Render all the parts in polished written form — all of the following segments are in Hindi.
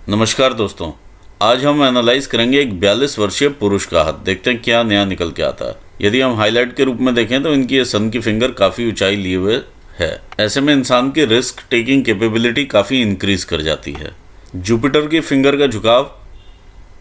नमस्कार दोस्तों, आज हम एनालाइज करेंगे एक 42 वर्षीय पुरुष का हाथ। देखते हैं क्या नया निकल के आता है। यदि हम हाईलाइट के रूप में देखें तो इनकी ये सन की फिंगर काफ़ी ऊंचाई लिए हुए है। ऐसे में इंसान की रिस्क टेकिंग कैपेबिलिटी काफ़ी इंक्रीज कर जाती है। जुपिटर की फिंगर का झुकाव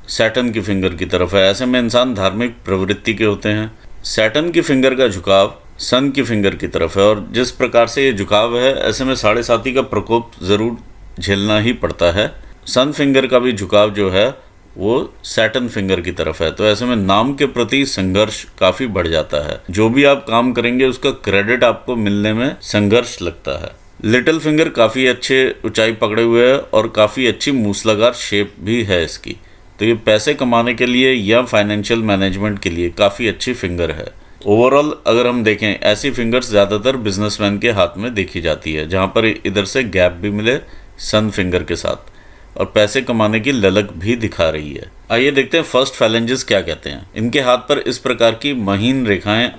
सैटर्न की फिंगर की तरफ है। ऐसे में इंसान धार्मिक प्रवृत्ति के होते हैं। सैटर्न की फिंगर का झुकाव सन की फिंगर की तरफ है और जिस प्रकार से ये झुकाव है, ऐसे में साढ़े साती का प्रकोप ज़रूर झेलना ही पड़ता है। सन फिंगर का भी झुकाव जो है वो सैटर्न फिंगर की तरफ है, तो ऐसे में नाम के प्रति संघर्ष काफ़ी बढ़ जाता है। जो भी आप काम करेंगे उसका क्रेडिट आपको मिलने में संघर्ष लगता है। लिटिल फिंगर काफ़ी अच्छे ऊंचाई पकड़े हुए है और काफ़ी अच्छी मूसलाधार शेप भी है इसकी, तो ये पैसे कमाने के लिए या फाइनेंशियल मैनेजमेंट के लिए काफ़ी अच्छी फिंगर है। ओवरऑल अगर हम देखें, ऐसी फिंगर्स ज़्यादातर बिजनेसमैन के हाथ में देखी जाती है, जहाँ पर इधर से गैप भी मिले सन फिंगर के साथ और पैसे कमाने की ललक भी दिखा रही है। आइए देखते हैं फर्स्ट फैलेंजेस क्या कहते हैं। इनके हाथ पर इस प्रकार की महीन रेखाएं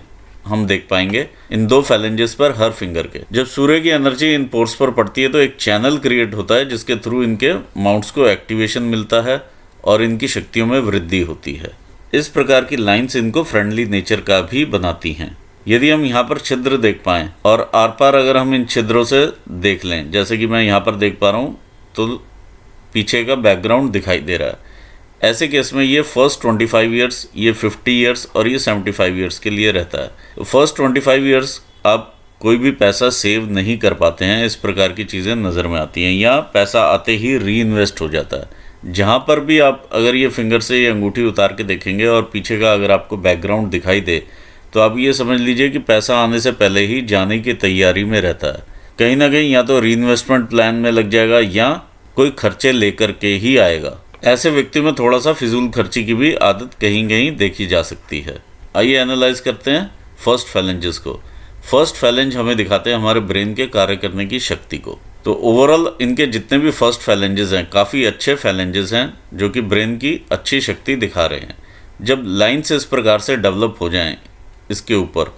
हम देख पाएंगे इन दो फैलेंजेस पर हर फिंगर के। जब सूर्य की एनर्जी इन पोर्स पर पड़ती है तो एक चैनल क्रिएट होता है जिसके थ्रू इनके माउंट्स को एक्टिवेशन मिलता है और इनकी शक्तियों में वृद्धि होती है। इस प्रकार की लाइन्स इनको फ्रेंडली नेचर का भी बनाती हैं। यदि हम यहाँ पर छिद्र देख पाएँ और आर पार अगर हम इन छिद्रों से देख लें, जैसे कि मैं यहाँ पर देख पा रहा हूँ, तो पीछे का बैकग्राउंड दिखाई दे रहा है। ऐसे केस में ये फर्स्ट 25 ईयर्स, ये 50 ईयर्स और ये 75 ईयर्स के लिए रहता है। तो फर्स्ट 25 ईयर्स आप कोई भी पैसा सेव नहीं कर पाते हैं, इस प्रकार की चीज़ें नज़र में आती हैं, या पैसा आते ही री इन्वेस्ट हो जाता है। जहाँ पर भी आप अगर ये फिंगर से ये अंगूठी उतार के देखेंगे और पीछे का अगर आपको बैकग्राउंड दिखाई दे तो आप ये समझ लीजिए कि पैसा आने से पहले ही जाने की तैयारी में रहता है। कहीं ना कहीं या तो री इन्वेस्टमेंट प्लान में लग जाएगा या कोई खर्चे लेकर के ही आएगा। ऐसे व्यक्ति में थोड़ा सा फिजूल खर्ची की भी आदत कहीं कहीं देखी जा सकती है। आइए एनालाइज करते हैं फर्स्ट फैलेंजेस को। फर्स्ट फैलेंज हमें दिखाते हैं हमारे ब्रेन के कार्य करने की शक्ति को। तो ओवरऑल इनके जितने भी फर्स्ट फैलेंजेस हैं काफ़ी अच्छे फैलेंजेस हैं जो कि ब्रेन की अच्छी शक्ति दिखा रहे हैं। जब लाइन्स इस प्रकार से डेवलप हो जाएं इसके ऊपर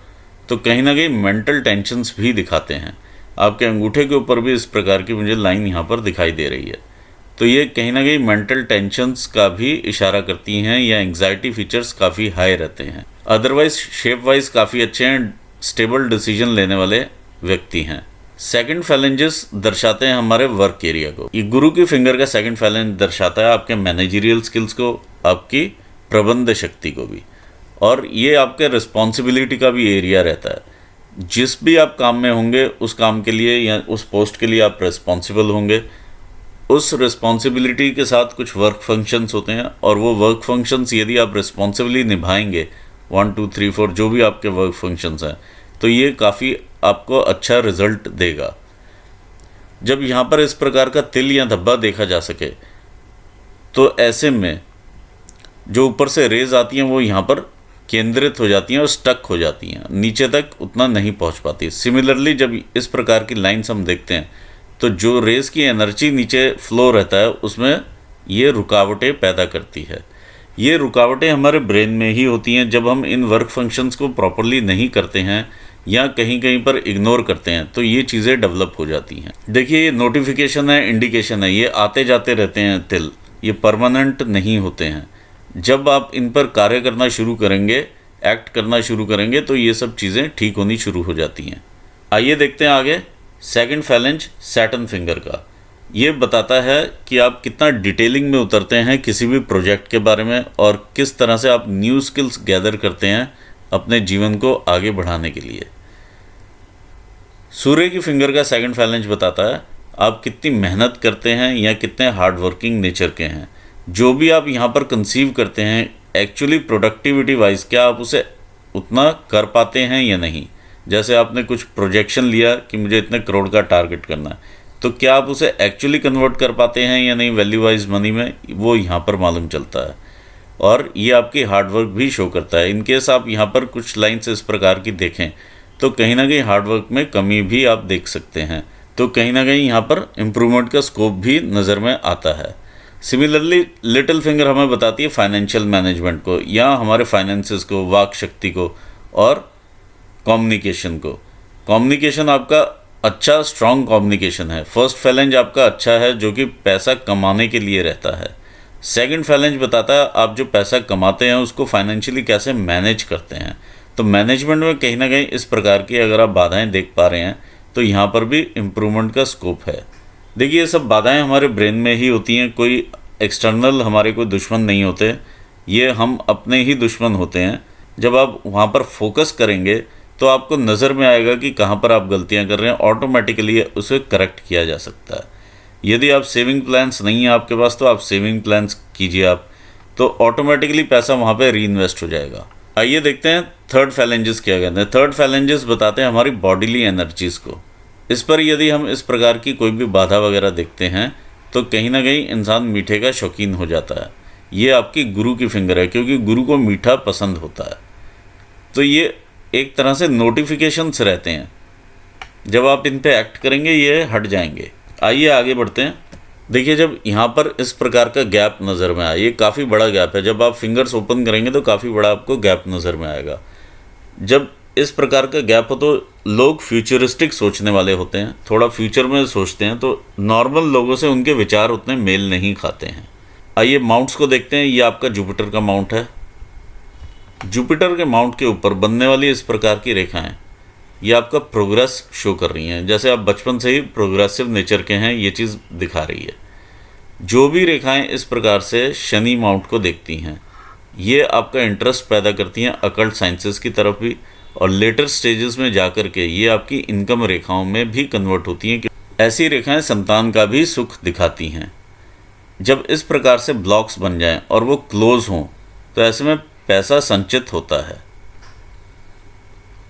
तो कहीं ना कहीं मेंटल टेंशन्स भी दिखाते हैं। आपके अंगूठे के ऊपर भी इस प्रकार की मुझे लाइन यहाँ पर दिखाई दे रही है, तो ये कहीं ना कहीं मेंटल टेंशन्स का भी इशारा करती हैं या एंग्जाइटी फीचर्स काफ़ी हाई रहते हैं। अदरवाइज शेप वाइज काफ़ी अच्छे हैं, स्टेबल डिसीजन लेने वाले व्यक्ति हैं। सेकंड फैलेंजेस दर्शाते हैं हमारे वर्क एरिया को। ये गुरु की फिंगर का सेकंड फैलेंज दर्शाता है आपके मैनेजरियल स्किल्स को, आपकी प्रबंध शक्ति को भी, और ये आपके रिस्पॉन्सिबिलिटी का भी एरिया रहता है। जिस भी आप काम में होंगे उस काम के लिए या उस पोस्ट के लिए आप रिस्पॉन्सिबल होंगे। उस रिस्पॉन्सिबिलिटी के साथ कुछ वर्क फंक्शंस होते हैं और वो वर्क फंक्शंस यदि आप रिस्पॉन्सिबली निभाएंगे 1 2 3 4 जो भी आपके वर्क फंक्शंस हैं, तो ये काफ़ी आपको अच्छा रिजल्ट देगा। जब यहाँ पर इस प्रकार का तिल या धब्बा देखा जा सके तो ऐसे में जो ऊपर से रेज आती हैं वो यहाँ पर केंद्रित हो जाती हैं और स्टक हो जाती हैं, नीचे तक उतना नहीं पहुंच पाती। सिमिलरली जब इस प्रकार की लाइन्स हम देखते हैं तो जो रेस की एनर्जी नीचे फ्लो रहता है उसमें ये रुकावटें पैदा करती है। ये रुकावटें हमारे ब्रेन में ही होती हैं। जब हम इन वर्क फंक्शंस को प्रॉपरली नहीं करते हैं या कहीं कहीं पर इग्नोर करते हैं तो ये चीज़ें डेवलप हो जाती हैं। देखिए ये नोटिफिकेशन है, इंडिकेशन है, ये आते जाते रहते हैं तिल, ये परमानेंट नहीं होते हैं। जब आप इन पर कार्य करना शुरू करेंगे, एक्ट करना शुरू करेंगे, तो ये सब चीज़ें ठीक होनी शुरू हो जाती हैं। आइए देखते हैं आगे सेकंड फैलेंज सैटर्न फिंगर का। ये बताता है कि आप कितना डिटेलिंग में उतरते हैं किसी भी प्रोजेक्ट के बारे में और किस तरह से आप न्यू स्किल्स गैदर करते हैं अपने जीवन को आगे बढ़ाने के लिए। सूर्य की फिंगर का सेकंड फैलेंज बताता है आप कितनी मेहनत करते हैं या कितने हार्ड वर्किंग नेचर के हैं। जो भी आप यहाँ पर कंसीव करते हैं एक्चुअली प्रोडक्टिविटी वाइज क्या आप उसे उतना कर पाते हैं या नहीं। जैसे आपने कुछ प्रोजेक्शन लिया कि मुझे इतने करोड़ का टारगेट करना है, तो क्या आप उसे एक्चुअली कन्वर्ट कर पाते हैं या नहीं वैल्यू वाइज मनी में, वो यहाँ पर मालूम चलता है और ये आपकी हार्डवर्क भी शो करता है। इनकेस आप यहाँ पर कुछ लाइन्स इस प्रकार की देखें तो कहीं ना कहीं हार्डवर्क में कमी भी आप देख सकते हैं, तो कहीं ना कहीं यहाँ पर इम्प्रूवमेंट का स्कोप भी नज़र में आता है। सिमिलरली लिटिल फिंगर हमें बताती है फाइनेंशियल मैनेजमेंट को या हमारे फाइनेंसेस को, वाक शक्ति को और कम्युनिकेशन को। कम्युनिकेशन आपका अच्छा स्ट्रॉन्ग कम्युनिकेशन है। फर्स्ट फैलेंज आपका अच्छा है जो कि पैसा कमाने के लिए रहता है। सेकंड फैलेंज बताता है आप जो पैसा कमाते हैं उसको फाइनेंशियली कैसे मैनेज करते हैं। तो मैनेजमेंट में कहीं ना कहीं इस प्रकार की अगर आप बाधाएं देख पा रहे हैं तो यहाँ पर भी इम्प्रूवमेंट का स्कोप है। देखिए ये सब बाधाएं हमारे ब्रेन में ही होती हैं, कोई एक्सटर्नल हमारे कोई दुश्मन नहीं होते, ये हम अपने ही दुश्मन होते हैं। जब आप वहाँ पर फोकस करेंगे तो आपको नज़र में आएगा कि कहाँ पर आप गलतियाँ कर रहे हैं, ऑटोमेटिकली उसे करेक्ट किया जा सकता है। यदि आप सेविंग प्लान्स नहीं है आपके पास तो आप सेविंग प्लान्स कीजिए आप, तो ऑटोमेटिकली पैसा वहाँ पे री इन्वेस्ट हो जाएगा। आइए देखते हैं थर्ड फैलेंजेस क्या कहते हैं। थर्ड फैलेंजेस बताते हैं हमारी बॉडीली एनर्जीज़ को। इस पर यदि हम इस प्रकार की कोई भी बाधा वगैरह देखते हैं तो कहीं ना कहीं इंसान मीठे का शौकीन हो जाता है। ये आपकी गुरु की फिंगर है क्योंकि गुरु को मीठा पसंद होता है। तो ये एक तरह से नोटिफिकेशंस रहते हैं, जब आप इन पे एक्ट करेंगे ये हट जाएंगे। आइए आगे बढ़ते हैं। देखिए जब यहाँ पर इस प्रकार का गैप नज़र में आए, ये काफ़ी बड़ा गैप है, जब आप फिंगर्स ओपन करेंगे तो काफ़ी बड़ा आपको गैप नज़र में आएगा। जब इस प्रकार का गैप हो तो लोग फ्यूचरिस्टिक सोचने वाले होते हैं, थोड़ा फ्यूचर में सोचते हैं, तो नॉर्मल लोगों से उनके विचार उतने मेल नहीं खाते हैं। आइए माउंट्स को देखते हैं। ये आपका जुपिटर का माउंट है। जुपिटर के माउंट के ऊपर बनने वाली इस प्रकार की रेखाएं ये आपका प्रोग्रेस शो कर रही हैं। जैसे आप बचपन से ही प्रोग्रेसिव नेचर के हैं ये चीज़ दिखा रही है। जो भी रेखाएं इस प्रकार से शनि माउंट को देखती हैं ये आपका इंटरेस्ट पैदा करती हैं अकल्ट साइंसेस की तरफ भी, और लेटर स्टेजेस में जाकर के ये आपकी इनकम रेखाओं में भी कन्वर्ट होती हैं। ऐसी रेखाएं संतान का भी सुख दिखाती हैं। जब इस प्रकार से ब्लॉक्स बन जाएं और वो क्लोज हों तो ऐसे में पैसा संचित होता है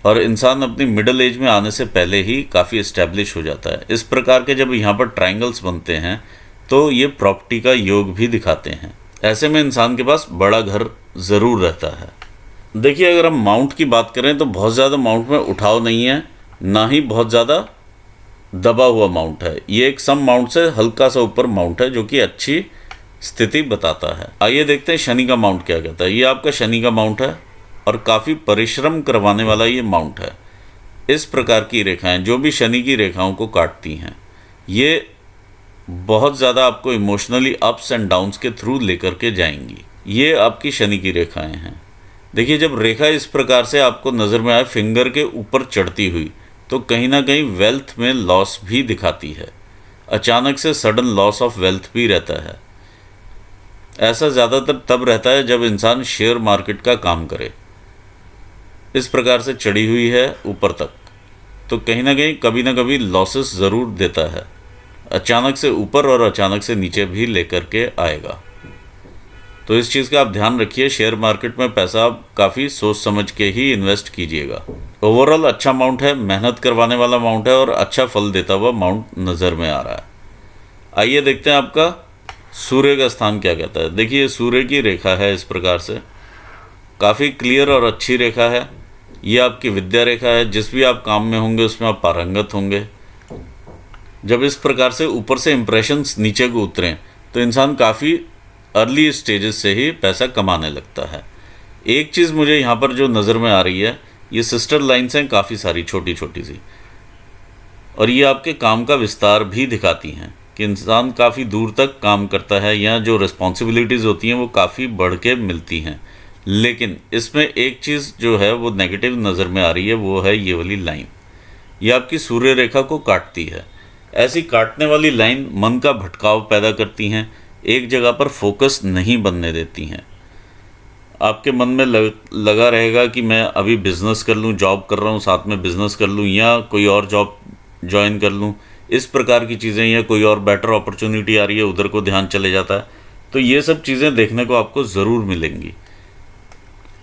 और इंसान अपनी मिडिल एज में आने से पहले ही काफ़ी इस्टेब्लिश हो जाता है। इस प्रकार के जब यहाँ पर ट्रायंगल्स बनते हैं तो ये प्रॉपर्टी का योग भी दिखाते हैं। ऐसे में इंसान के पास बड़ा घर ज़रूर रहता है। देखिए अगर हम माउंट की बात करें तो बहुत ज़्यादा माउंट में उठाव नहीं है, ना ही बहुत ज़्यादा दबा हुआ माउंट है। ये एक सम माउंट से हल्का सा ऊपर माउंट है जो कि अच्छी स्थिति बताता है। आइए देखते हैं शनि का माउंट क्या कहता है। ये आपका शनि का माउंट है और काफ़ी परिश्रम करवाने वाला ये माउंट है। इस प्रकार की रेखाएं जो भी शनि की रेखाओं को काटती हैं ये बहुत ज़्यादा आपको इमोशनली अप्स एंड डाउन्स के थ्रू लेकर के जाएंगी। ये आपकी शनि की रेखाएं हैं। देखिए जब रेखा इस प्रकार से आपको नज़र में आए फिंगर के ऊपर चढ़ती हुई तो कहीं ना कहीं वेल्थ में लॉस भी दिखाती है। अचानक से सडन लॉस ऑफ वेल्थ भी रहता है। ऐसा ज़्यादातर तब रहता है जब इंसान शेयर मार्केट का काम करे। इस प्रकार से चढ़ी हुई है ऊपर तक तो कहीं ना कभी लॉसेस ज़रूर देता है। अचानक से ऊपर और अचानक से नीचे भी लेकर के आएगा। तो इस चीज़ का आप ध्यान रखिए। शेयर मार्केट में पैसा आप काफ़ी सोच समझ के ही इन्वेस्ट कीजिएगा। ओवरऑल अच्छा माउंट है, मेहनत करवाने वाला माउंट है और अच्छा फल देता हुआ माउंट नज़र में आ रहा है। आइए देखते हैं आपका सूर्य का स्थान क्या कहता है। देखिए सूर्य की रेखा है इस प्रकार से, काफ़ी क्लियर और अच्छी रेखा है। ये आपकी विद्या रेखा है। जिस भी आप काम में होंगे उसमें आप पारंगत होंगे। जब इस प्रकार से ऊपर से इम्प्रेशंस नीचे को उतरें तो इंसान काफ़ी अर्ली स्टेजेस से ही पैसा कमाने लगता है। एक चीज़ मुझे यहाँ पर जो नज़र में आ रही है ये सिस्टर लाइन्स हैं काफ़ी सारी छोटी छोटी सी, और ये आपके काम का विस्तार भी दिखाती हैं कि इंसान काफ़ी दूर तक काम करता है या जो रिस्पॉन्सिबिलिटीज़ होती हैं वो काफ़ी बढ़ के मिलती हैं। लेकिन इसमें एक चीज़ जो है वो नेगेटिव नज़र में आ रही है, वो है ये वाली लाइन। ये आपकी सूर्य रेखा को काटती है। ऐसी काटने वाली लाइन मन का भटकाव पैदा करती हैं, एक जगह पर फोकस नहीं बनने देती हैं। आपके मन में लगा रहेगा कि मैं अभी बिज़नेस कर लूँ, जॉब कर रहा हूँ साथ में बिज़नेस कर लूँ या कोई और जॉब ज्वाइन कर लूँ, इस प्रकार की चीज़ें, या कोई और बेटर अपॉर्चुनिटी आ रही है उधर को ध्यान चले जाता है। तो ये सब चीज़ें देखने को आपको ज़रूर मिलेंगी।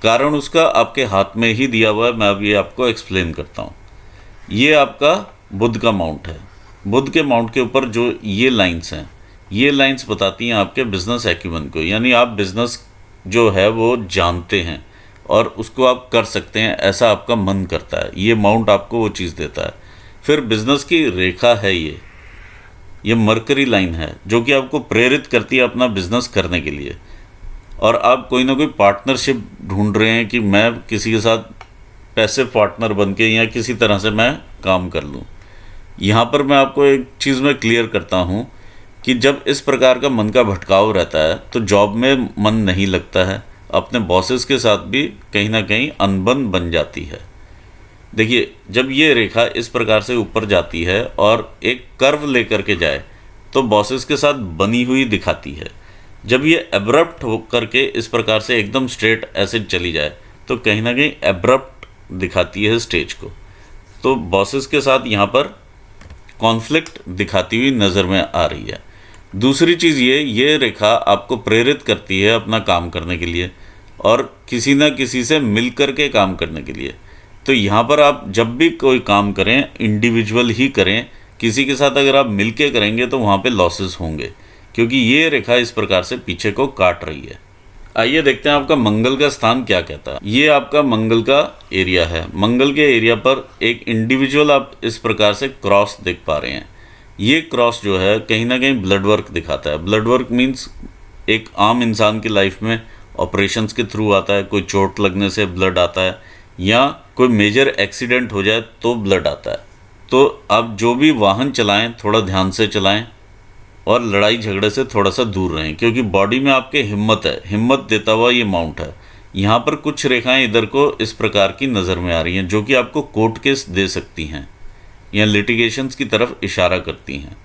कारण उसका आपके हाथ में ही दिया हुआ है। मैं अभी आपको एक्सप्लेन करता हूँ। ये आपका बुध का माउंट है। बुध के माउंट के ऊपर जो ये लाइंस हैं ये लाइंस बताती हैं आपके बिजनेस एक्यूमेंट को, यानी आप बिजनेस जो है वो जानते हैं और उसको आप कर सकते हैं, ऐसा आपका मन करता है। ये माउंट आपको वो चीज़ देता है। फिर बिजनेस की रेखा है ये मरकरी लाइन है जो कि आपको प्रेरित करती है अपना बिजनेस करने के लिए, और आप कोई ना कोई पार्टनरशिप ढूंढ रहे हैं कि मैं किसी के साथ पैसे पार्टनर बन के या किसी तरह से मैं काम कर लूँ। यहाँ पर मैं आपको एक चीज़ में क्लियर करता हूँ कि जब इस प्रकार का मन का भटकाव रहता है तो जॉब में मन नहीं लगता है, अपने बॉसेस के साथ भी कहीं ना कहीं अनबन बन जाती है। देखिए, जब ये रेखा इस प्रकार से ऊपर जाती है और एक कर्व लेकर के जाए तो बॉसेस के साथ बनी हुई दिखाती है। जब ये एब्रप्ट होकर के इस प्रकार से एकदम स्ट्रेट ऐसे चली जाए तो कहीं ना कहीं एब्रप्ट दिखाती है स्टेज को। तो बॉसेस के साथ यहाँ पर कॉन्फ्लिक्ट दिखाती हुई नज़र में आ रही है। दूसरी चीज़ ये रेखा आपको प्रेरित करती है अपना काम करने के लिए और किसी न किसी से मिल कर के काम करने के लिए। तो यहाँ पर आप जब भी कोई काम करें इंडिविजुअल ही करें, किसी के साथ अगर आप मिल के करेंगे तो वहाँ पे लॉसेस होंगे, क्योंकि ये रेखा इस प्रकार से पीछे को काट रही है। आइए देखते हैं आपका मंगल का स्थान क्या कहता है। ये आपका मंगल का एरिया है। मंगल के एरिया पर एक इंडिविजुअल आप इस प्रकार से क्रॉस देख पा रहे हैं। ये क्रॉस जो है कहीं ना कहीं ब्लड वर्क दिखाता है। ब्लड वर्क मीन्स एक आम इंसान की लाइफ में ऑपरेशंस के थ्रू आता है, कोई चोट लगने से ब्लड आता है या कोई मेजर एक्सीडेंट हो जाए तो ब्लड आता है। तो आप जो भी वाहन चलाएं थोड़ा ध्यान से चलाएं और लड़ाई झगड़े से थोड़ा सा दूर रहें, क्योंकि बॉडी में आपके हिम्मत है, हिम्मत देता हुआ ये माउंट है। यहाँ पर कुछ रेखाएं इधर को इस प्रकार की नज़र में आ रही हैं जो कि आपको कोर्ट केस दे सकती हैं या लिटिगेशंस की तरफ इशारा करती हैं।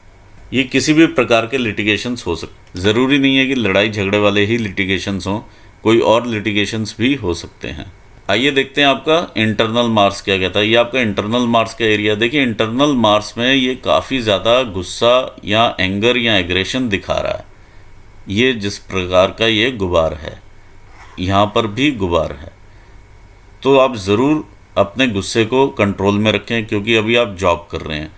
ये किसी भी प्रकार के लिटिगेशंस हो सकते, ज़रूरी नहीं है कि लड़ाई झगड़े वाले ही लिटिगेशंस हों, कोई और लिटिगेशंस भी हो सकते हैं। आइए देखते हैं आपका इंटरनल मार्स क्या कहता है। ये आपका इंटरनल मार्स का एरिया। देखिए, इंटरनल मार्स में ये काफ़ी ज़्यादा गुस्सा या एंगर या एग्रेशन दिखा रहा है। ये जिस प्रकार का ये गुबार है, यहाँ पर भी गुबार है, तो आप ज़रूर अपने गुस्से को कंट्रोल में रखें, क्योंकि अभी आप जॉब कर रहे हैं।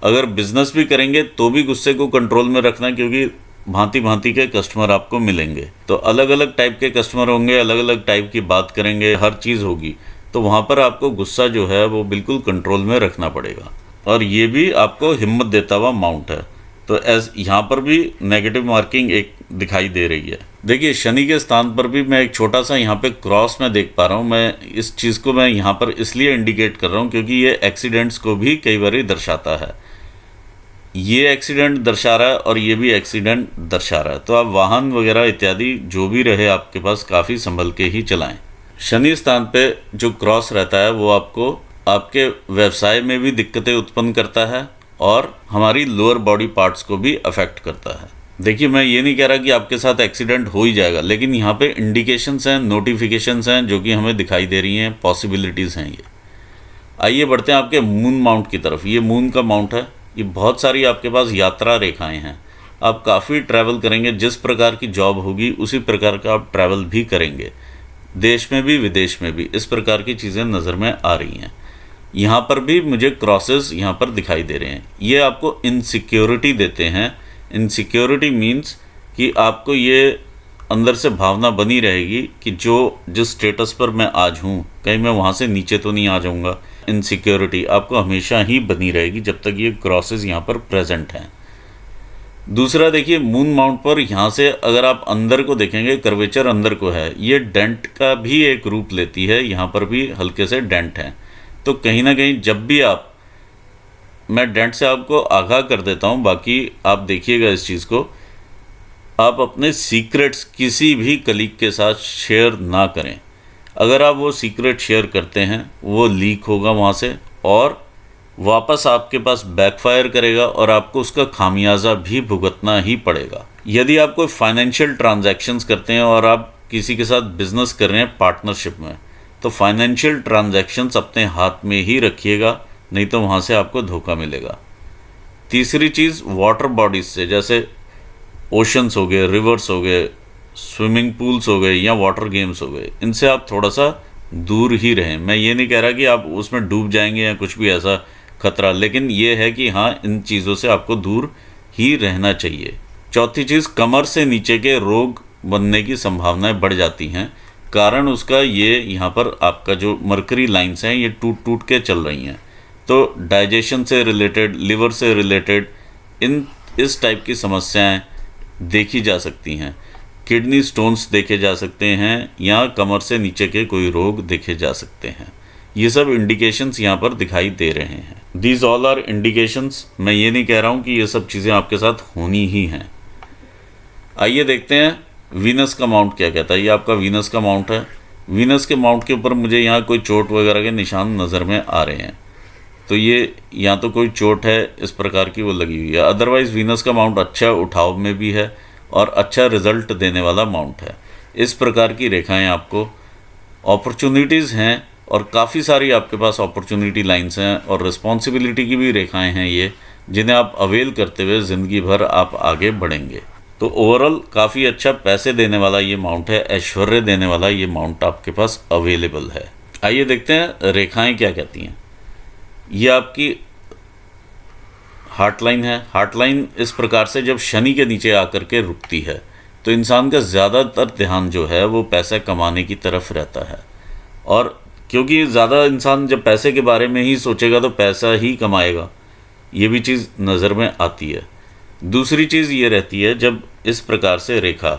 अगर बिज़नेस भी करेंगे तो भी गुस्से को कंट्रोल में रखना, क्योंकि भांति भांति के कस्टमर आपको मिलेंगे। तो अलग अलग टाइप के कस्टमर होंगे, अलग अलग टाइप की बात करेंगे, हर चीज़ होगी, तो वहाँ पर आपको गुस्सा जो है वो बिल्कुल कंट्रोल में रखना पड़ेगा। और ये भी आपको हिम्मत देता हुआ माउंट है। तो यहाँ पर भी नेगेटिव मार्किंग एक दिखाई दे रही है। देखिए, शनि के स्थान पर भी मैं एक छोटा सा यहाँ पे क्रॉस में देख पा रहा हूँ। मैं इस चीज़ को मैं यहाँ पर इसलिए इंडिकेट कर रहा हूँ क्योंकि ये एक्सीडेंट्स को भी कई बार दर्शाता है। ये एक्सीडेंट दर्शा रहा है और ये भी एक्सीडेंट दर्शा रहा है। तो आप वाहन वगैरह इत्यादि जो भी रहे आपके पास काफ़ी संभल के ही चलाएं। शनि स्थान पे जो क्रॉस रहता है वो आपको आपके व्यवसाय में भी दिक्कतें उत्पन्न करता है और हमारी लोअर बॉडी पार्ट्स को भी अफेक्ट करता है। देखिए, मैं ये नहीं कह रहा कि आपके साथ एक्सीडेंट हो ही जाएगा, लेकिन यहाँ पे इंडिकेशंस हैं, नोटिफिकेशंस हैं जो कि हमें दिखाई दे रही हैं, पॉसिबिलिटीज़ हैं ये। आइए बढ़ते हैं आपके मून माउंट की तरफ। ये मून का माउंट है। ये बहुत सारी आपके पास यात्रा रेखाएं हैं। आप काफ़ी ट्रैवल करेंगे, जिस प्रकार की जॉब होगी उसी प्रकार का आप ट्रैवल भी करेंगे, देश में भी विदेश में भी। इस प्रकार की चीज़ें नज़र में आ रही हैं। यहाँ पर भी मुझे क्रॉसेस यहाँ पर दिखाई दे रहे हैं। ये आपको इनसिक्योरिटी देते हैं। इनसिक्योरिटी मीन्स कि आपको ये अंदर से भावना बनी रहेगी कि जिस स्टेटस पर मैं आज हूँ कहीं मैं वहाँ से नीचे तो नहीं आ जाऊँगा। इनसिक्योरिटी आपको हमेशा ही बनी रहेगी जब तक ये क्रॉसेस यहाँ पर प्रेजेंट हैं। दूसरा, देखिए, मून माउंट पर यहाँ से अगर आप अंदर को देखेंगे, कर्वेचर अंदर को है, ये डेंट का भी एक रूप लेती है। यहाँ पर भी हल्के से डेंट हैं। तो कहीं ना कहीं जब भी मैं डेंट से आपको आगाह कर देता हूँ, बाकी आप देखिएगा इस चीज़ को, आप अपने सीक्रेट्स किसी भी कलीग के साथ शेयर ना करें। अगर आप वो सीक्रेट शेयर करते हैं वो लीक होगा वहाँ से और वापस आपके पास बैकफायर करेगा और आपको उसका खामियाजा भी भुगतना ही पड़ेगा। यदि आप कोई फाइनेंशियल ट्रांजैक्शंस करते हैं और आप किसी के साथ बिजनेस कर रहे हैं पार्टनरशिप में, तो फाइनेंशियल ट्रांजैक्शंस अपने हाथ में ही रखिएगा, नहीं तो वहाँ से आपको धोखा मिलेगा। तीसरी चीज़, वाटर बॉडीज से, जैसे ओशंस हो गए, रिवर्स हो गए, स्विमिंग पूल्स हो गए या वाटर गेम्स हो गए, इनसे आप थोड़ा सा दूर ही रहें। मैं ये नहीं कह रहा कि आप उसमें डूब जाएंगे या कुछ भी ऐसा खतरा, लेकिन ये है कि हाँ, इन चीज़ों से आपको दूर ही रहना चाहिए। चौथी चीज़, कमर से नीचे के रोग बनने की संभावनाएं बढ़ जाती हैं। कारण उसका ये, यहाँ पर आपका जो मरकरी लाइंस हैं ये टूट टूट के चल रही हैं, तो डाइजेशन से रिलेटेड, लिवर से रिलेटेड इस टाइप की समस्याएं देखी जा सकती हैं। किडनी स्टोन्स देखे जा सकते हैं या कमर से नीचे के कोई रोग देखे जा सकते हैं। ये सब इंडिकेशंस यहाँ पर दिखाई दे रहे हैं। These all are indications. मैं ये नहीं कह रहा हूँ कि ये सब चीज़ें आपके साथ होनी ही हैं। आइए देखते हैं वीनस का माउंट क्या कहता है। ये आपका वीनस का माउंट है। वीनस के माउंट के ऊपर मुझे यहाँ कोई चोट वगैरह के निशान नज़र में आ रहे हैं, तो ये या तो कोई चोट है इस प्रकार की वो लगी हुई है। अदरवाइज़ वीनस का माउंट अच्छा उठाव में भी है और अच्छा रिजल्ट देने वाला माउंट है। इस प्रकार की रेखाएं आपको अपॉर्चुनिटीज़ हैं और काफ़ी सारी आपके पास अपॉर्चुनिटी लाइंस हैं और रिस्पॉन्सिबिलिटी की भी रेखाएं हैं ये, जिन्हें आप अवेल करते हुए ज़िंदगी भर आप आगे बढ़ेंगे। तो ओवरऑल काफ़ी अच्छा पैसे देने वाला ये माउंट है, ऐश्वर्य देने वाला ये माउंट आपके पास अवेलेबल है। आइए देखते हैं रेखाएं क्या कहती हैं। ये आपकी हार्ट लाइन है। हार्ट लाइन इस प्रकार से जब शनि के नीचे आकर के रुकती है तो इंसान का ज़्यादातर ध्यान जो है वो पैसा कमाने की तरफ रहता है, और क्योंकि ज़्यादा इंसान जब पैसे के बारे में ही सोचेगा तो पैसा ही कमाएगा, ये भी चीज़ नज़र में आती है। दूसरी चीज़ ये रहती है जब इस प्रकार से रेखा,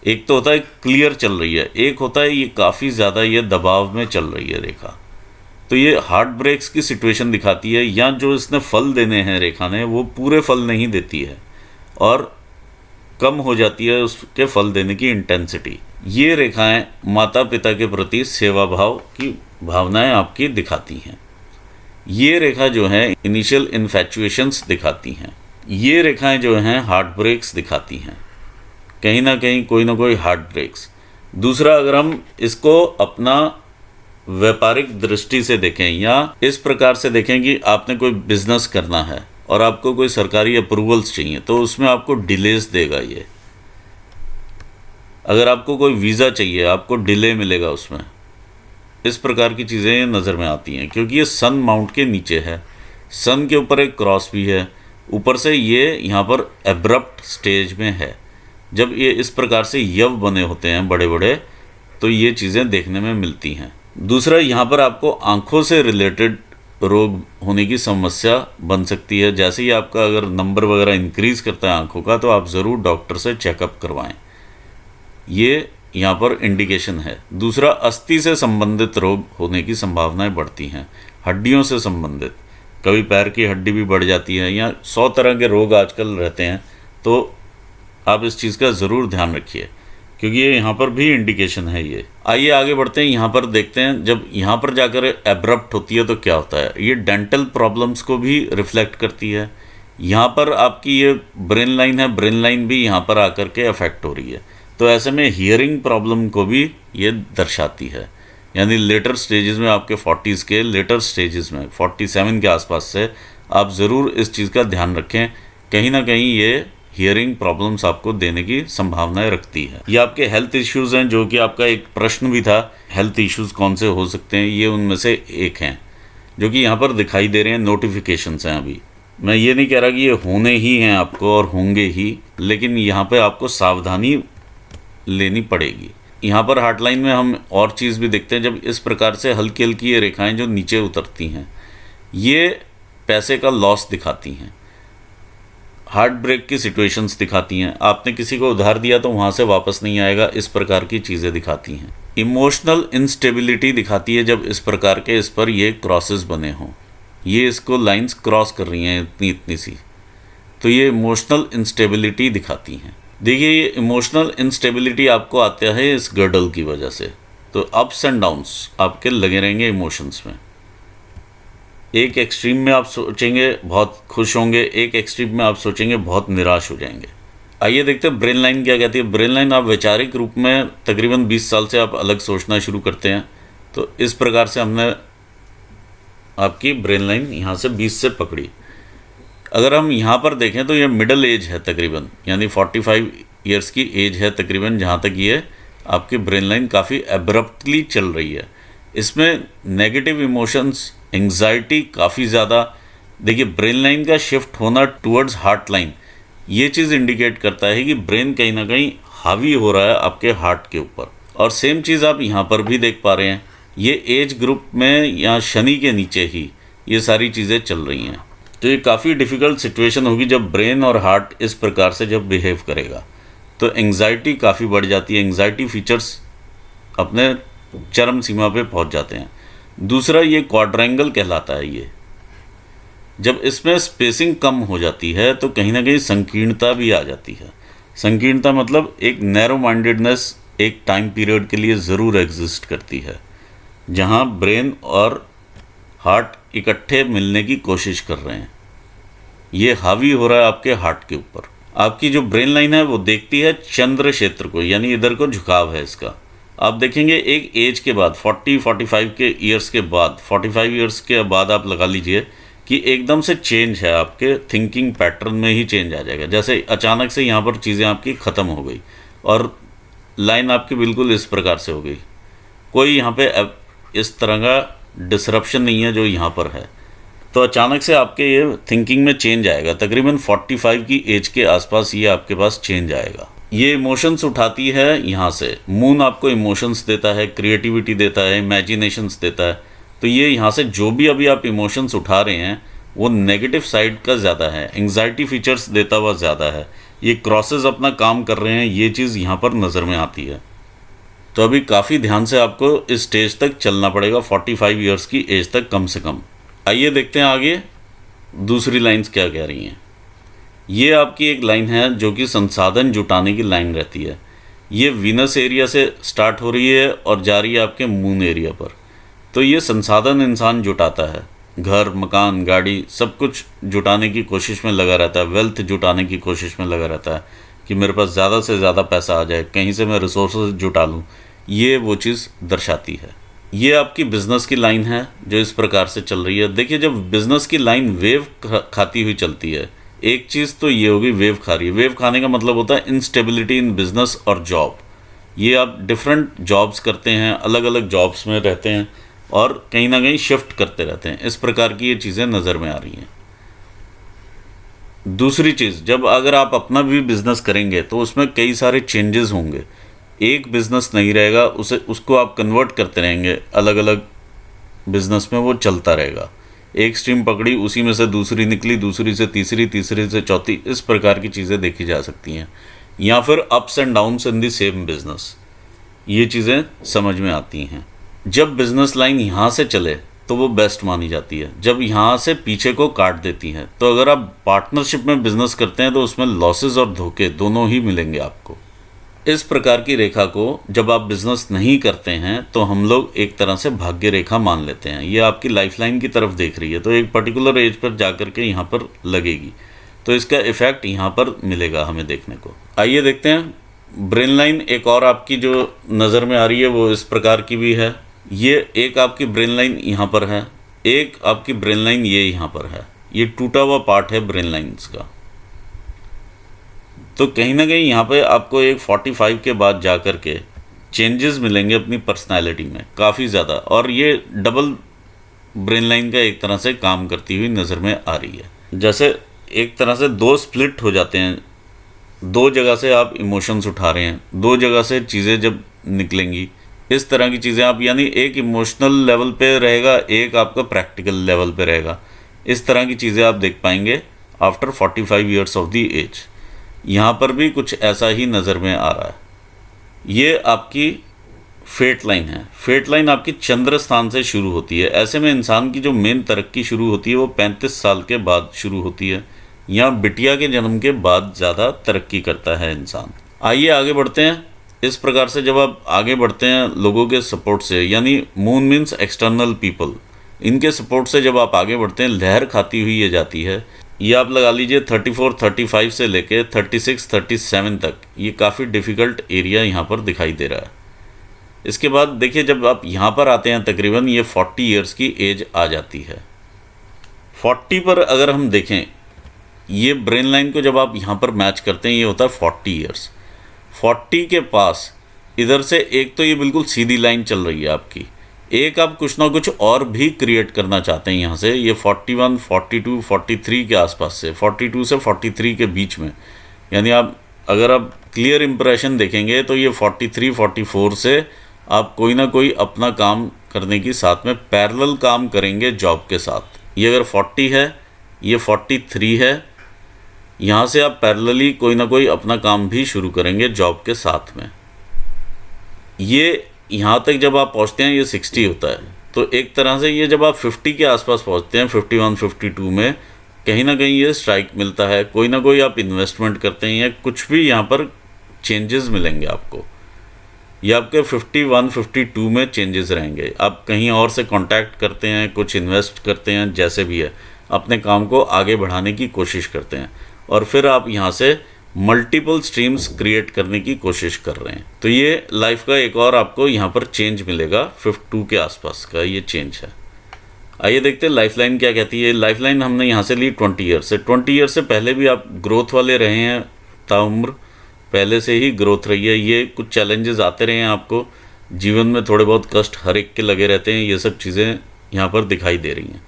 एक तो होता है क्लियर चल रही है, एक होता है ये काफ़ी ज़्यादा ये दबाव में चल रही है रेखा, तो ये हार्ट ब्रेक्स की सिचुएशन दिखाती है, या जो इसने फल देने हैं रेखा ने वो पूरे फल नहीं देती है और कम हो जाती है उसके फल देने की इंटेंसिटी। ये रेखाएं माता पिता के प्रति सेवा भाव की भावनाएं आपकी दिखाती हैं। ये रेखा जो है इनिशियल इन्फैचुएशंस दिखाती हैं। ये रेखाएं जो हैं हार्ट ब्रेक्स दिखाती हैं, कहीं ना कहीं कोई ना कोई हार्ट ब्रेक्स। दूसरा, अगर हम इसको अपना व्यापारिक दृष्टि से देखें या इस प्रकार से देखें कि आपने कोई बिजनेस करना है और आपको कोई सरकारी अप्रूवल्स चाहिए, तो उसमें आपको डिलेस देगा ये। अगर आपको कोई वीज़ा चाहिए आपको डिले मिलेगा उसमें। इस प्रकार की चीज़ें नज़र में आती हैं क्योंकि ये सन माउंट के नीचे है, सन के ऊपर एक क्रॉस भी है, ऊपर से ये यहाँ पर एब्रप्ट स्टेज में है। जब ये इस प्रकार से यव बने होते हैं बड़े बड़े तो ये चीज़ें देखने में मिलती हैं। दूसरा, यहाँ पर आपको आँखों से रिलेटेड रोग होने की समस्या बन सकती है। जैसे ही आपका अगर नंबर वगैरह इंक्रीज़ करता है आँखों का तो आप ज़रूर डॉक्टर से चेकअप करवाएं, ये यहाँ पर इंडिकेशन है। दूसरा, अस्थि से संबंधित रोग होने की संभावनाएं बढ़ती हैं, हड्डियों से संबंधित, कभी पैर की हड्डी भी बढ़ जाती है, या 100 तरह के रोग आजकल रहते हैं, तो आप इस चीज़ का ज़रूर ध्यान रखिए क्योंकि ये यहाँ पर भी इंडिकेशन है ये। आइए आगे बढ़ते हैं, यहाँ पर देखते हैं जब यहाँ पर जाकर एब्रप्ट होती है तो क्या होता है। ये डेंटल प्रॉब्लम्स को भी रिफ्लेक्ट करती है। यहाँ पर आपकी ये ब्रेन लाइन है, ब्रेन लाइन भी यहाँ पर आकर के अफेक्ट हो रही है, तो ऐसे में हियरिंग प्रॉब्लम को भी ये दर्शाती है। यानी लेटर स्टेजेस में, आपके 40s के लेटर स्टेजेस में 47 के आसपास से आप ज़रूर इस चीज़ का ध्यान रखें, कहीं ना कहीं ये हियरिंग प्रॉब्लम्स आपको देने की संभावनाएं रखती है। ये आपके हेल्थ इश्यूज़ हैं, जो कि आपका एक प्रश्न भी था, हेल्थ इश्यूज़ कौन से हो सकते हैं, ये उनमें से एक हैं जो कि यहाँ पर दिखाई दे रहे हैं, नोटिफिकेशंस हैं। अभी मैं ये नहीं कह रहा कि ये होने ही हैं आपको और होंगे ही, लेकिन यहाँ पे आपको सावधानी लेनी पड़ेगी। यहाँ पर हार्ट लाइन में हम और चीज़ भी देखते हैं, जब इस प्रकार से हल्की हल्की ये रेखाएं जो नीचे उतरती हैं ये पैसे का लॉस दिखाती हैं, हार्ट ब्रेक की सिचुएशंस दिखाती हैं। आपने किसी को उधार दिया तो वहाँ से वापस नहीं आएगा, इस प्रकार की चीज़ें दिखाती हैं। इमोशनल इंस्टेबिलिटी दिखाती है जब इस प्रकार के इस पर ये क्रॉसेस बने हों, ये इसको लाइंस क्रॉस कर रही हैं इतनी इतनी सी, तो ये इमोशनल इंस्टेबिलिटी दिखाती हैं। देखिए, ये इमोशनल इंस्टेबिलिटी आपको आता है इस गर्डल की वजह से, तो अप्स एंड डाउन्स आपके लगे रहेंगे इमोशंस में। एक एक्सट्रीम में आप सोचेंगे बहुत खुश होंगे, एक एक्सट्रीम में आप सोचेंगे बहुत निराश हो जाएंगे। आइए देखते हैं ब्रेन लाइन क्या कहती है। ब्रेन लाइन, आप वैचारिक रूप में तकरीबन 20 साल से आप अलग सोचना शुरू करते हैं, तो इस प्रकार से हमने आपकी ब्रेन लाइन यहाँ से 20 से पकड़ी। अगर हम यहाँ पर देखें तो ये मिडल एज है तकरीबन, यानी 45 ईयर्स की एज है तकरीबन, जहाँ तक ये आपकी ब्रेन लाइन काफ़ी एब्रप्टली चल रही है। इसमें नेगेटिव इमोशंस, एंग्जाइटी काफ़ी ज़्यादा। देखिए, ब्रेन लाइन का शिफ्ट होना टुवर्ड्स हार्ट लाइन, ये चीज़ इंडिकेट करता है कि ब्रेन कहीं ना कहीं हावी हो रहा है आपके हार्ट के ऊपर। और सेम चीज़ आप यहाँ पर भी देख पा रहे हैं, ये एज ग्रुप में या शनि के नीचे ही ये सारी चीज़ें चल रही हैं। तो ये काफ़ी डिफ़िकल्ट सिचुएशन होगी जब ब्रेन और हार्ट इस प्रकार से जब बिहेव करेगा, तो एंग्जाइटी काफ़ी बढ़ जाती है। एंग्जाइटी फीचर्स अपने चरम सीमा पे पहुंच जाते हैं। दूसरा, ये क्वाड्रेंगल कहलाता है। जब इसमें स्पेसिंग कम हो जाती है तो कहीं ना कहीं संकीर्णता भी आ जाती है। संकीर्णता मतलब एक नैरो माइंडेडनेस एक टाइम पीरियड के लिए ज़रूर एग्जिस्ट करती है, जहाँ ब्रेन और हार्ट इकट्ठे मिलने की कोशिश कर रहे हैं। ये हावी हो रहा है आपके हार्ट के ऊपर। आपकी जो ब्रेन लाइन है वो देखती है चंद्र क्षेत्र को, यानी इधर को झुकाव है इसका। आप देखेंगे एक एज के बाद 40-45 के ईयर्स के बाद, 45 ईयर्स के बाद आप लगा लीजिए कि एकदम से चेंज है, आपके थिंकिंग पैटर्न में ही चेंज आ जाएगा। जैसे अचानक से यहाँ पर चीज़ें आपकी ख़त्म हो गई और लाइन आपकी बिल्कुल इस प्रकार से हो गई। कोई यहाँ पे इस तरह का डिसरप्शन नहीं है जो यहाँ पर है। तो अचानक से आपके ये थिंकिंग में चेंज आएगा। तकरीबन 45 की एज के आसपास ये आपके पास चेंज आएगा। ये इमोशंस उठाती है यहाँ से। मून आपको इमोशंस देता है, क्रिएटिविटी देता है, इमेजिनेशंस देता है। तो ये यहाँ से जो भी अभी आप इमोशंस उठा रहे हैं वो नेगेटिव साइड का ज़्यादा है, एंग्जाइटी फीचर्स देता हुआ ज़्यादा है। ये क्रॉसेस अपना काम कर रहे हैं, ये चीज़ यहाँ पर नज़र में आती है। तो अभी काफ़ी ध्यान से आपको इस स्टेज तक चलना पड़ेगा, 45 ईयर्स की एज तक कम से कम। आइए देखते हैं आगे दूसरी लाइंस क्या कह रही हैं। ये आपकी एक लाइन है जो कि संसाधन जुटाने की लाइन रहती है। ये वीनस एरिया से स्टार्ट हो रही है और जा रही है आपके मून एरिया पर। तो ये संसाधन इंसान जुटाता है, घर, मकान, गाड़ी, सब कुछ जुटाने की कोशिश में लगा रहता है, वेल्थ जुटाने की कोशिश में लगा रहता है कि मेरे पास ज़्यादा से ज़्यादा पैसा आ जाए, कहीं से मैं रिसोर्सेज जुटा लूँ। ये वो चीज़ दर्शाती है। ये आपकी बिज़नेस की लाइन है जो इस प्रकार से चल रही है। देखिए, जब बिज़नेस की लाइन वेव खाती हुई चलती है, एक चीज़ तो ये होगी वेव खा रही है। वेव खाने का मतलब होता है इनस्टेबिलिटी इन बिज़नेस और जॉब। ये आप डिफरेंट जॉब्स करते हैं, अलग अलग जॉब्स में रहते हैं और कहीं ना कहीं शिफ्ट करते रहते हैं। इस प्रकार की ये चीज़ें नज़र में आ रही हैं। दूसरी चीज़, जब अगर आप अपना भी बिज़नेस करेंगे तो उसमें कई सारे चेंजेस होंगे। एक बिज़नेस नहीं रहेगा, उसको आप कन्वर्ट करते रहेंगे, अलग अलग बिज़नेस में वो चलता रहेगा। एक स्ट्रीम पकड़ी, उसी में से दूसरी निकली, दूसरी से तीसरी, तीसरी से चौथी, इस प्रकार की चीज़ें देखी जा सकती हैं। या फिर ups and downs in the same business, ये चीज़ें समझ में आती हैं। जब बिज़नेस लाइन यहाँ से चले तो वो बेस्ट मानी जाती है। जब यहाँ से पीछे को काट देती है, तो अगर आप पार्टनरशिप में बिज़नेस करते हैं तो उसमें लॉसेस और धोखे दोनों ही मिलेंगे आपको। इस प्रकार की रेखा को जब आप बिज़नेस नहीं करते हैं तो हम लोग एक तरह से भाग्य रेखा मान लेते हैं। ये आपकी लाइफलाइन की तरफ देख रही है, तो एक पर्टिकुलर एज पर जा कर के यहाँ पर लगेगी, तो इसका इफ़ेक्ट यहाँ पर मिलेगा हमें देखने को। आइए देखते हैं ब्रेन लाइन। एक और आपकी जो नज़र में आ रही है वो इस प्रकार की भी है। ये एक आपकी ब्रेन लाइन यहाँ पर है, एक आपकी ब्रेन लाइन ये यहाँ पर है। ये टूटा हुआ पार्ट है ब्रेन लाइन्स का। तो कहीं ना कहीं यहाँ पे आपको एक 45 के बाद जा कर के चेंजेस मिलेंगे अपनी पर्सनालिटी में काफ़ी ज़्यादा, और ये डबल ब्रेन लाइन का एक तरह से काम करती हुई नज़र में आ रही है। जैसे एक तरह से दो स्प्लिट हो जाते हैं, दो जगह से आप इमोशंस उठा रहे हैं, दो जगह से चीज़ें जब निकलेंगी, इस तरह की चीज़ें आप, यानी एक इमोशनल लेवल पे रहेगा, एक आपका प्रैक्टिकल लेवल पे रहेगा। इस तरह की चीज़ें आप देख पाएंगे after 45 years of the age. यहाँ पर भी कुछ ऐसा ही नज़र में आ रहा है। ये आपकी फेट लाइन है। फेट लाइन आपकी चंद्र स्थान से शुरू होती है। ऐसे में इंसान की जो मेन तरक्की शुरू होती है वो 35 साल के बाद शुरू होती है, या बिटिया के जन्म के बाद ज़्यादा तरक्की करता है इंसान। आइए आगे बढ़ते हैं। इस प्रकार से जब आप आगे बढ़ते हैं लोगों के सपोर्ट से, यानी मून मीन्स एक्सटर्नल पीपल, इनके सपोर्ट से जब आप आगे बढ़ते हैं, लहर खाती हुई ये जाती है। ये आप लगा लीजिए 34-35 से लेके 36-37 तक, ये काफ़ी डिफ़िकल्ट एरिया यहाँ पर दिखाई दे रहा है। इसके बाद देखिए, जब आप यहाँ पर आते हैं तकरीबन ये 40 ईयर्स की एज आ जाती है। 40 पर अगर हम देखें, ये ब्रेन लाइन को जब आप यहाँ पर मैच करते हैं, ये होता है 40 ईयर्स। 40 के पास इधर से एक तो ये बिल्कुल सीधी लाइन चल रही है आपकी, एक आप कुछ ना कुछ और भी क्रिएट करना चाहते हैं यहाँ से। ये 41, 42, 43 के आसपास से, 42 से 43 के बीच में, यानी आप अगर आप क्लियर इंप्रेशन देखेंगे तो ये 43, 44 से आप कोई ना कोई अपना काम करने की, साथ में पैरेलल काम करेंगे जॉब के साथ। ये अगर 40 है, ये 43 है, यहाँ से आप पैरेलली कोई ना कोई अपना काम भी शुरू करेंगे जॉब के साथ में। ये यहाँ तक जब आप पहुँचते हैं ये 60 होता है। तो एक तरह से ये जब आप 50 के आसपास पहुंचते हैं, 51 52 में कहीं ना कहीं ये स्ट्राइक मिलता है, कोई ना कोई आप इन्वेस्टमेंट करते हैं या कुछ भी यहाँ पर चेंजेस मिलेंगे आपको। ये आपके 51 52 में चेंजेस रहेंगे। आप कहीं और से कांटेक्ट करते हैं, कुछ इन्वेस्ट करते हैं, जैसे भी है अपने काम को आगे बढ़ाने की कोशिश करते हैं और फिर आप यहाँ से मल्टीपल स्ट्रीम्स क्रिएट करने की कोशिश कर रहे हैं। तो ये लाइफ का एक और आपको यहाँ पर चेंज मिलेगा, 52 के आसपास का ये चेंज है। आइए देखते हैं लाइफलाइन क्या कहती है। लाइफलाइन हमने यहाँ से ली 20 ईयर से। 20 ईयर से पहले भी आप ग्रोथ वाले रहे हैं, ताउम्र पहले से ही ग्रोथ रही है। ये कुछ चैलेंजेस आते रहे हैं आपको जीवन में, थोड़े बहुत कष्ट हर एक के लगे रहते हैं, ये सब चीज़ें यहाँ पर दिखाई दे रही हैं।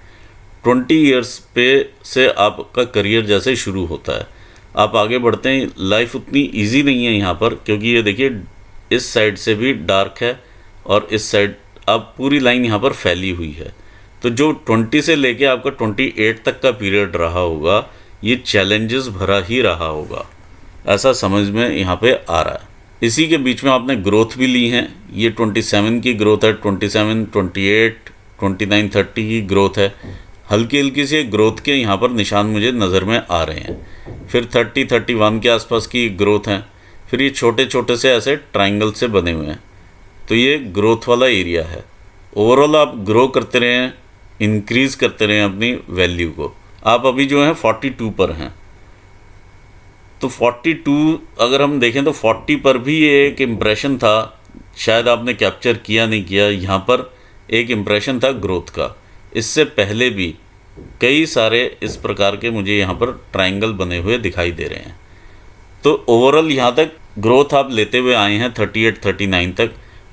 20 ईयर्स पे से आपका करियर जैसे शुरू होता है, आप आगे बढ़ते हैं। लाइफ उतनी इजी नहीं है यहाँ पर, क्योंकि ये देखिए इस साइड से भी डार्क है और इस साइड अब पूरी लाइन यहाँ पर फैली हुई है। तो जो 20 से लेके आपका 28 तक का पीरियड रहा होगा, ये चैलेंजेस भरा ही रहा होगा, ऐसा समझ में यहाँ पे आ रहा है। इसी के बीच में आपने ग्रोथ भी ली है। ये 27 की ग्रोथ है, 27, 28, 29, 30 की ग्रोथ है। हल्की हल्की से ग्रोथ के यहाँ पर निशान मुझे नज़र में आ रहे हैं। फिर 30, 31 के आसपास की ग्रोथ है। फिर ये छोटे छोटे से ऐसे ट्रायंगल से बने हुए हैं। तो ये ग्रोथ वाला एरिया है। ओवरऑल आप ग्रो करते रहें, इंक्रीज़ करते रहें अपनी वैल्यू को। आप अभी जो है 42 पर हैं। तो 42 अगर हम देखें तो 40 पर भी ये एक इम्प्रेशन था, शायद आपने कैप्चर किया नहीं किया। यहाँ पर एक इम्प्रेशन था ग्रोथ का। इससे पहले भी कई सारे इस प्रकार के मुझे यहाँ पर ट्रायंगल बने हुए दिखाई दे रहे हैं। तो ओवरऑल यहाँ तक ग्रोथ आप लेते हुए आए हैं 38, 39 तक।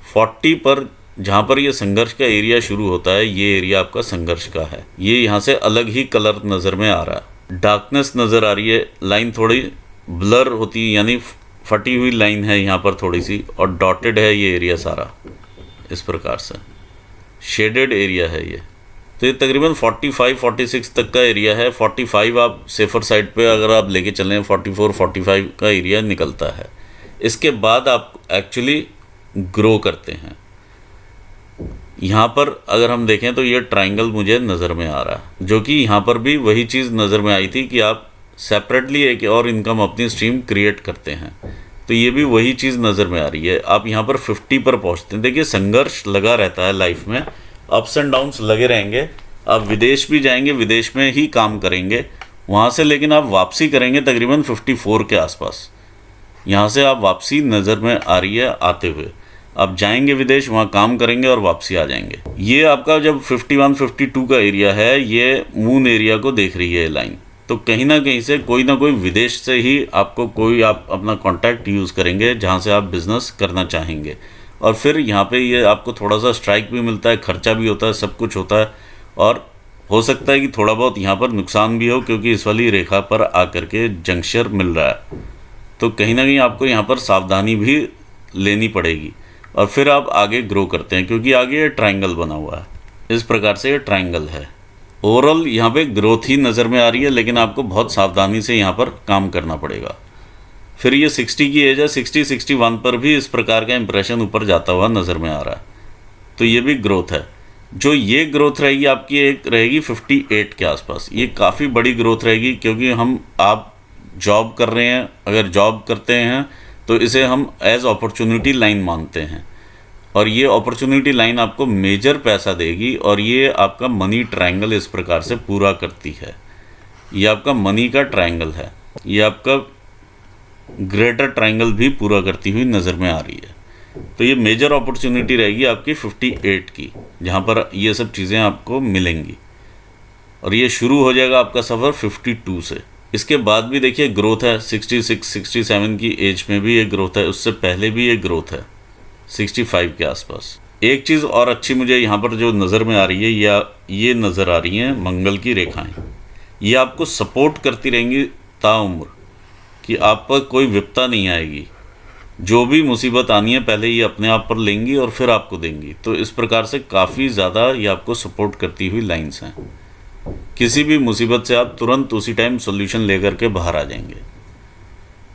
40 पर जहाँ पर ये संघर्ष का एरिया शुरू होता है, ये एरिया आपका संघर्ष का है। ये यहाँ से अलग ही कलर नज़र में आ रहा है, डार्कनेस नज़र आ रही है, लाइन थोड़ी ब्लर होती है, यानी फटी हुई लाइन है यहाँ पर थोड़ी सी, और डॉटेड है ये एरिया सारा, इस प्रकार से शेडेड एरिया है ये। तो ये तकरीबन 45, 46 तक का एरिया है। 45 आप सेफर साइड पे अगर आप लेके चलें, 44, 45 का एरिया निकलता है। इसके बाद आप एक्चुअली ग्रो करते हैं। यहाँ पर अगर हम देखें तो ये ट्रायंगल मुझे नज़र में आ रहा है, जो कि यहाँ पर भी वही चीज़ नज़र में आई थी कि आप सेपरेटली एक और इनकम अपनी स्ट्रीम क्रिएट करते हैं। तो ये भी वही चीज़ नज़र में आ रही है। आप यहाँ पर 50 पर पहुँचते हैं। देखिए संघर्ष लगा रहता है लाइफ में, अप्स एंड डाउन्स लगे रहेंगे। आप विदेश भी जाएंगे, विदेश में ही काम करेंगे वहाँ से, लेकिन आप वापसी करेंगे तकरीबन 54 के आसपास। यहाँ से आप वापसी नज़र में आ रही है आते हुए। आप जाएंगे विदेश, वहाँ काम करेंगे और वापसी आ जाएंगे। ये आपका जब 51, 52 का एरिया है, ये मून एरिया को देख रही है लाइन। तो कहीं ना कहीं से कोई ना कोई विदेश से ही आपको कोई आप अपना कॉन्टैक्ट यूज़ करेंगे जहाँ से आप बिज़नेस करना चाहेंगे। और फिर यहाँ पे ये आपको थोड़ा सा स्ट्राइक भी मिलता है, खर्चा भी होता है, सब कुछ होता है। और हो सकता है कि थोड़ा बहुत यहाँ पर नुकसान भी हो, क्योंकि इस वाली रेखा पर आकर के जंक्शन मिल रहा है। तो कहीं ना कहीं आपको यहाँ पर सावधानी भी लेनी पड़ेगी। और फिर आप आगे ग्रो करते हैं, क्योंकि आगे ये ट्रायंगल बना हुआ है। इस प्रकार से ये ट्रायंगल है। ओवरऑल यहाँ पे ग्रोथ ही नज़र में आ रही है, लेकिन आपको बहुत सावधानी से यहाँ पर काम करना पड़ेगा। फिर ये 60 की एज है, 60, 61 पर भी इस प्रकार का इंप्रेशन ऊपर जाता हुआ नज़र में आ रहा है। तो ये भी ग्रोथ है। जो ये ग्रोथ रहेगी आपकी, एक रहेगी 58 के आसपास। ये काफ़ी बड़ी ग्रोथ रहेगी, क्योंकि आप जॉब कर रहे हैं, अगर जॉब करते हैं तो इसे हम एज अपॉर्चुनिटी लाइन मानते हैं। और ये अपॉर्चुनिटी लाइन आपको मेजर पैसा देगी, और ये आपका मनी ट्रायंगल इस प्रकार से पूरा करती है। ये आपका मनी का ट्रायंगल है, ये आपका ग्रेटर ट्रायंगल भी पूरा करती हुई नज़र में आ रही है। तो ये मेजर अपॉर्चुनिटी रहेगी आपकी 58 की, जहाँ पर ये सब चीज़ें आपको मिलेंगी। और ये शुरू हो जाएगा आपका सफ़र 52 से। इसके बाद भी देखिए ग्रोथ है, 66, 67 की एज में भी ये ग्रोथ है, उससे पहले भी ये ग्रोथ है 65 के आसपास। एक चीज़ और अच्छी मुझे यहाँ पर जो नज़र में आ रही है, या ये नज़र आ रही हैं मंगल की रेखाएं। ये आपको सपोर्ट करती रहेंगी ताउम्र, कि आप पर कोई विपदा नहीं आएगी। जो भी मुसीबत आनी है पहले ये अपने आप पर लेंगी और फिर आपको देंगी। तो इस प्रकार से काफ़ी ज़्यादा ये आपको सपोर्ट करती हुई लाइंस हैं। किसी भी मुसीबत से आप तुरंत उसी टाइम सॉल्यूशन लेकर के बाहर आ जाएंगे।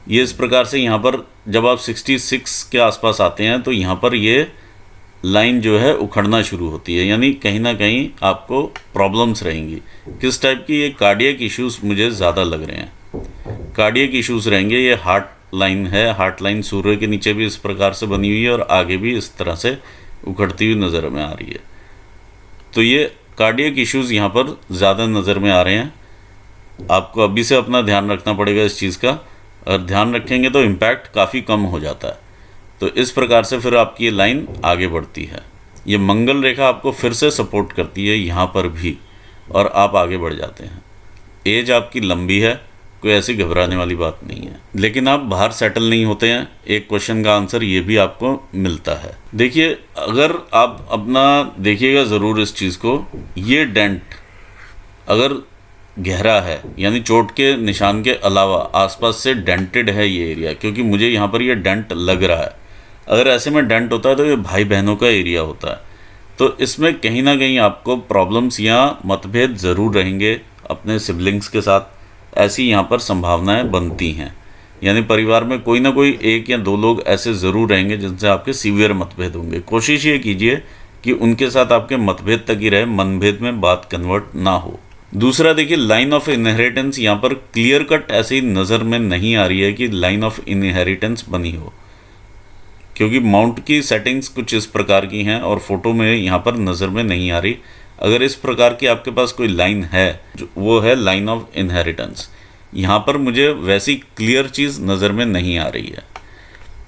ये इस प्रकार से यहाँ पर जब आप 66 के आसपास आते हैं तो यहाँ पर ये लाइन जो है उखड़ना शुरू होती है, यानी कहीं ना कहीं आपको प्रॉब्लम्स रहेंगी। किस टाइप की? ये कार्डियक इश्यूज मुझे ज़्यादा लग रहे हैं। कार्डियक इश्यूज रहेंगे। ये हार्ट लाइन है, हार्ट लाइन सूर्य के नीचे भी इस प्रकार से बनी हुई है और आगे भी इस तरह से उखड़ती हुई नज़र में आ रही है। तो ये कार्डियक इश्यूज यहाँ पर ज़्यादा नज़र में आ रहे हैं। आपको अभी से अपना ध्यान रखना पड़ेगा इस चीज़ का। अगर ध्यान रखेंगे तो इम्पैक्ट काफ़ी कम हो जाता है। तो इस प्रकार से फिर आपकी ये लाइन आगे बढ़ती है। ये मंगल रेखा आपको फिर से सपोर्ट करती है यहाँ पर भी, और आप आगे बढ़ जाते हैं। एज आपकी लंबी है, कोई ऐसी घबराने वाली बात नहीं है, लेकिन आप बाहर सेटल नहीं होते हैं। एक क्वेश्चन का आंसर ये भी आपको मिलता है। देखिए, अगर आप अपना देखिएगा ज़रूर इस चीज़ को, ये डेंट अगर गहरा है, यानी चोट के निशान के अलावा आसपास से डेंटेड है ये एरिया, क्योंकि मुझे यहाँ पर ये डेंट लग रहा है। अगर ऐसे में डेंट होता है तो ये भाई बहनों का एरिया होता है। तो इसमें कहीं ना कहीं आपको प्रॉब्लम्स या मतभेद ज़रूर रहेंगे अपने सिबलिंग्स के साथ। ऐसी यहाँ पर संभावनाएं बनती हैं, यानी परिवार में कोई ना कोई एक या दो लोग ऐसे ज़रूर रहेंगे जिनसे आपके सीवियर मतभेद होंगे। कोशिश ये कीजिए कि उनके साथ आपके मतभेद तक ही रहे, मनभेद में बात कन्वर्ट ना हो। दूसरा, देखिए, लाइन ऑफ इनहेरिटेंस यहाँ पर क्लियर कट ऐसी नज़र में नहीं आ रही है कि लाइन ऑफ इनहेरिटेंस बनी हो, क्योंकि माउंट की सेटिंग्स कुछ इस प्रकार की हैं और फोटो में यहाँ पर नज़र में नहीं आ रही। अगर इस प्रकार की आपके पास कोई लाइन है, जो वो है लाइन ऑफ इनहेरिटेंस, यहाँ पर मुझे वैसी क्लियर चीज़ नज़र में नहीं आ रही है।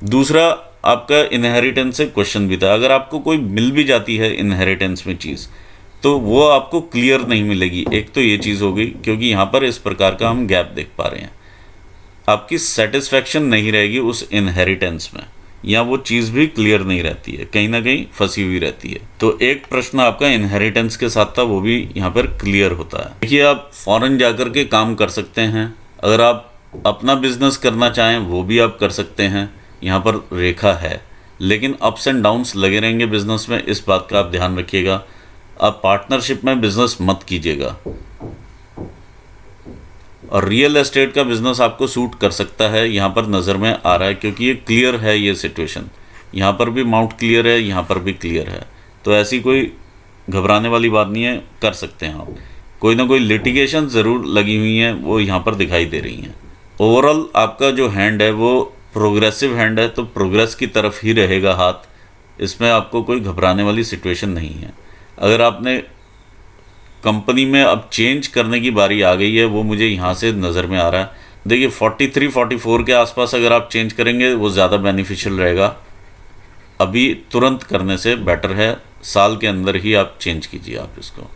दूसरा, आपका इनहेरिटेंस से क्वेश्चन भी था। अगर आपको कोई मिल भी जाती है इनहेरिटेंस में चीज़, तो वो आपको क्लियर नहीं मिलेगी। एक तो ये चीज़ हो गई, क्योंकि यहाँ पर इस प्रकार का हम गैप देख पा रहे हैं। आपकी सेटिस्फैक्शन नहीं रहेगी उस इनहेरिटेंस में, या वो चीज़ भी क्लियर नहीं रहती है, कहीं ना कहीं फंसी हुई रहती है। तो एक प्रश्न आपका इनहेरिटेंस के साथ था, वो भी यहाँ पर क्लियर होता है। देखिए, आप फॉरेन जाकर के काम कर सकते हैं। अगर आप अपना बिजनेस करना चाहें वो भी आप कर सकते हैं, यहाँ पर रेखा है। लेकिन अप्स एंड डाउन्स लगे रहेंगे बिजनेस में, इस बात का आप ध्यान रखिएगा। आप पार्टनरशिप में बिजनेस मत कीजिएगा। और रियल एस्टेट का बिजनेस आपको सूट कर सकता है, यहाँ पर नज़र में आ रहा है, क्योंकि ये क्लियर है ये सिचुएशन। यहाँ पर भी माउंट क्लियर है, यहाँ पर भी क्लियर है। तो ऐसी कोई घबराने वाली बात नहीं है, कर सकते हैं आप। कोई ना कोई लिटिगेशन ज़रूर लगी हुई हैं, वो यहाँ पर दिखाई दे रही हैं। ओवरऑल आपका जो हैंड है वो प्रोग्रेसिव हैंड है, तो प्रोग्रेस की तरफ ही रहेगा हाथ। इसमें आपको कोई घबराने वाली सिचुएशन नहीं है। अगर आपने कंपनी में अब चेंज करने की बारी आ गई है, वो मुझे यहाँ से नज़र में आ रहा है। देखिए, 43-44 के आसपास अगर आप चेंज करेंगे वो ज़्यादा बेनिफिशियल रहेगा। अभी तुरंत करने से बेटर है, साल के अंदर ही आप चेंज कीजिए आप इसको,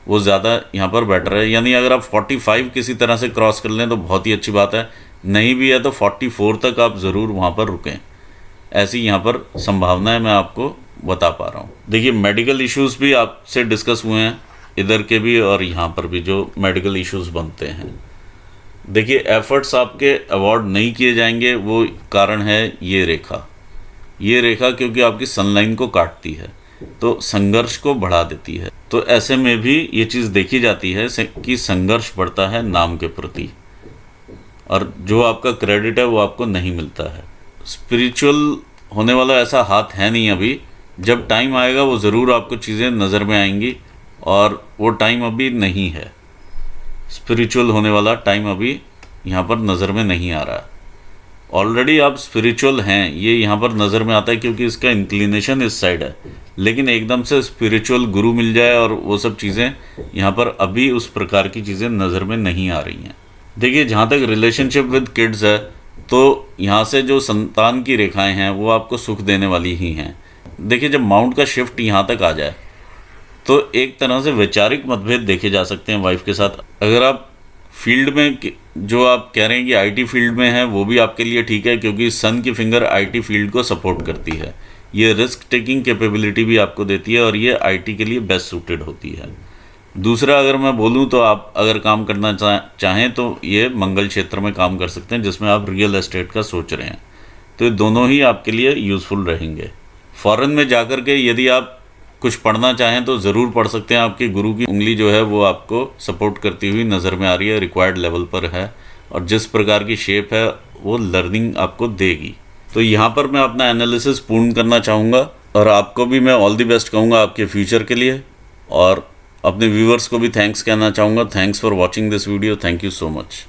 वो ज़्यादा यहाँ पर बेटर है। यानी अगर आप 45 किसी तरह से क्रॉस कर लें तो बहुत ही अच्छी बात है, नहीं भी है तो 44 तक आप ज़रूर वहाँ पर रुकें। ऐसी यहाँ पर संभावनाएं मैं आपको बता पा रहा हूँ। देखिए, मेडिकल इश्यूज़ भी आपसे डिस्कस हुए हैं, इधर के भी और यहाँ पर भी जो मेडिकल इश्यूज़ बनते हैं। देखिए, एफर्ट्स आपके अवॉर्ड नहीं किए जाएंगे, वो कारण है ये रेखा। ये रेखा क्योंकि आपकी सनलाइन को काटती है तो संघर्ष को बढ़ा देती है। तो ऐसे में भी ये चीज़ देखी जाती है कि संघर्ष बढ़ता है नाम के प्रति, और जो आपका क्रेडिट है वो आपको नहीं मिलता है। स्पिरिचुअल होने वाला ऐसा हाथ है नहीं अभी, जब टाइम आएगा वो ज़रूर आपको चीज़ें नज़र में आएंगी, और वो टाइम अभी नहीं है। स्पिरिचुअल होने वाला टाइम अभी यहाँ पर नज़र में नहीं आ रहा है। ऑलरेडी आप स्पिरिचुअल हैं, ये यहाँ पर नज़र में आता है क्योंकि इसका इंक्लिनेशन इस साइड है। लेकिन एकदम से स्पिरिचुअल गुरु मिल जाए और वो सब चीज़ें, यहाँ पर अभी उस प्रकार की चीज़ें नज़र में नहीं आ रही हैं। देखिए, जहाँ तक रिलेशनशिप विद किड्स है, तो यहाँ से जो संतान की रेखाएं हैं वो आपको सुख देने वाली ही हैं। देखिए, जब माउंट का शिफ्ट यहाँ तक आ जाए तो एक तरह से वैचारिक मतभेद देखे जा सकते हैं वाइफ के साथ। अगर आप फील्ड में, जो आप कह रहे हैं कि आईटी फील्ड में है, वो भी आपके लिए ठीक है, क्योंकि सन की फिंगर आईटी फील्ड को सपोर्ट करती है। ये रिस्क टेकिंग कैपेबिलिटी भी आपको देती है और ये आईटी के लिए बेस्ट सूटेड होती है। दूसरा, अगर मैं बोलूँ तो आप अगर काम करना चाहें तो ये मंगल क्षेत्र में काम कर सकते हैं, जिसमें आप रियल एस्टेट का सोच रहे हैं। तो ये दोनों ही आपके लिए यूज़फुल रहेंगे। फ़ॉरेन में जाकर के यदि आप कुछ पढ़ना चाहें तो ज़रूर पढ़ सकते हैं। आपके गुरु की उंगली जो है वो आपको सपोर्ट करती हुई नज़र में आ रही है, रिक्वायर्ड लेवल पर है, और जिस प्रकार की शेप है वो लर्निंग आपको देगी। तो यहाँ पर मैं अपना एनालिसिस पूर्ण करना चाहूँगा और आपको भी मैं ऑल द बेस्ट कहूँगा आपके फ्यूचर के लिए, और अपने व्यूअर्स को भी थैंक्स कहना चाहूँगा। Thanks for watching this video. Thank you so much.